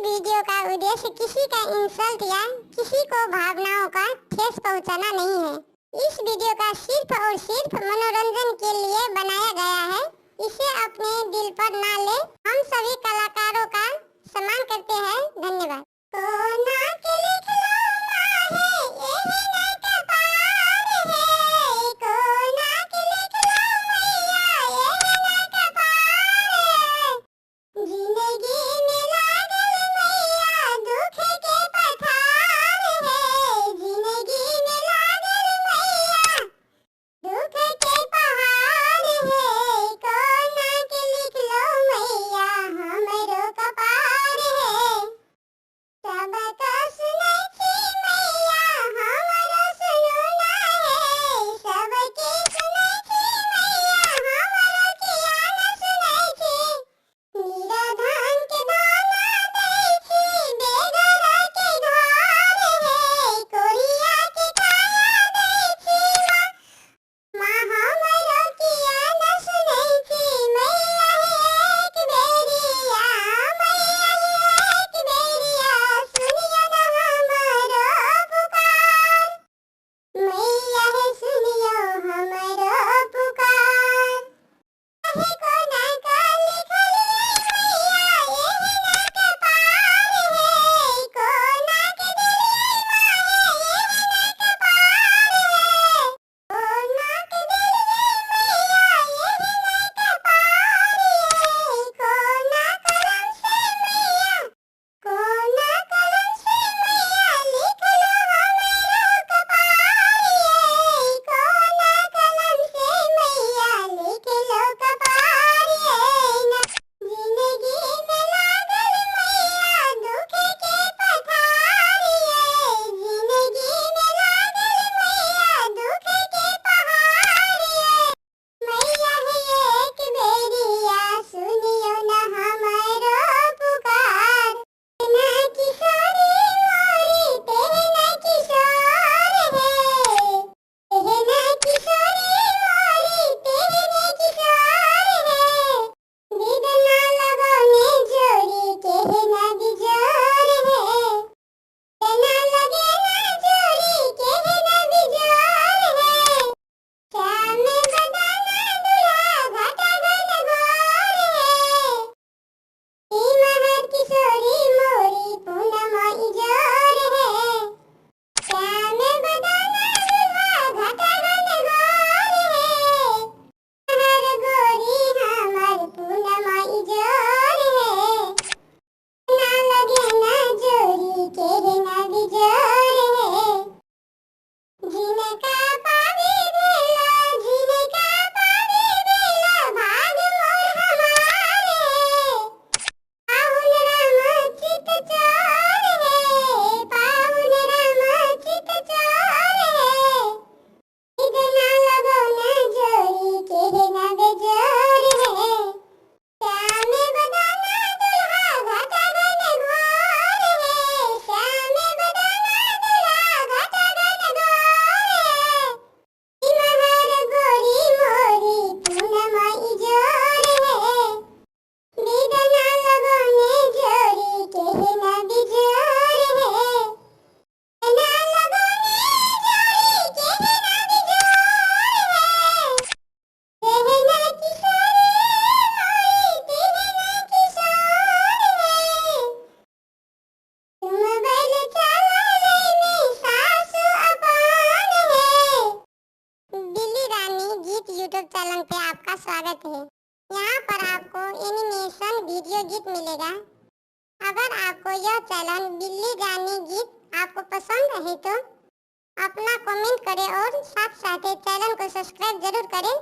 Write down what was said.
Video का उद्देश्य किसी का इंसल्ट या किसी को भावनाओं का ठेस पहुंचाना नहीं है। इस वीडियो का सिर्फ और सिर्फ मनोरंजन के लिए बनाया गया है। इसे अपने दिल पर ना ले। हम सभी कलाकारों का सम्मान करते हैं। धन्यवाद। कोना के लिखलौना है, एहे ना कपार है। कोना के लिखलौना, एहे ना कपार है। जिंदगी में लागल मैया दुख के पठार है। जिंदगी में लागल मैया दुख के पहाड़ है। कोना के लिखलो मैया हमरो कपार है। सबका सुनै छी मैया हमरो सुनुना है। सबके सुनै छी मैया हमरो किया न सुनै छी। निराधान के दाना दै छी, बेघरा के घर है। कोरिया के काया दै छी माँ हमरो किया न सुनै छी। मैया एक बेरिया, मैया एक बेरिया सुनियो न हमरो पुकार। मैया हे सुनियो हमरो पुकार। काहे कोना का लिखलिए मैया एहे ना कपार है। कोना के दिलिए माँ एहे ना कपार है। कोना के दिलिए मैया एहे ना कपार है। कोना कलम से मैया, कोना कलम से मैया लिखलो हमरो कपार है। कोना कलम से मैया लिखलो कपार है ना। जिंदगी में लागल मैया दुख के पठार है। जिंदगी में लागल मैया दुख के पहाड़ है। मैया हे एक बेरिया सुनियो न हमरो पुकार। तेना किशोरी मोरी तेना किशोर है। तेना किशोरी मोरी तेने किशोर है। बिदना लगने जोड़ी केहना बिजोर है। तेना लगे ना जोड़ी केहना बिजोर है। श्याम बदना दुल्हा घाटा घन घोर है। ई महर किशोरी मोरी पूनम इजोर है। श्याम बदना दुल्हा घाटा घन घोर है। महर गोरी हमर पूनम इजोर है। ना लगे ना जोड़ी केहना बिजोर है। जिनका पावे भेला, जिनका पावे भेला भाग मोर हमार है। पाहुन राम चित चोर है। पाहुन राम चित चोर है। बिदना लगौना जोड़ी केहना बेजोर है। श्याम बदना दुल्हा घाटा घन घोर है। श्याम बदना दुल्हा घाटा घन घोर है। ई महर गोरी मोरी पूनम इजोर है। बिदना लगौने जोड़ी केहना बिजोर है। बिदना लगौने जोड़ी केहना बिजोर है। तेहना किशोरी मोरी तेहना किशोर है। तुम बैल चलाने में सासु अपान है। बिल्ली रानी गीत यूट्यूब चैनल पे आपका स्वागत है। यहाँ पर आपको एनिमेशन वीडियो गीत मिलेगा। अगर आपको यह चैनल बिल्ली रानी गीत आपको पसंद है तो अपना कमेंट करें और साथ साथ चैनल को सब्सक्राइब जरूर करें।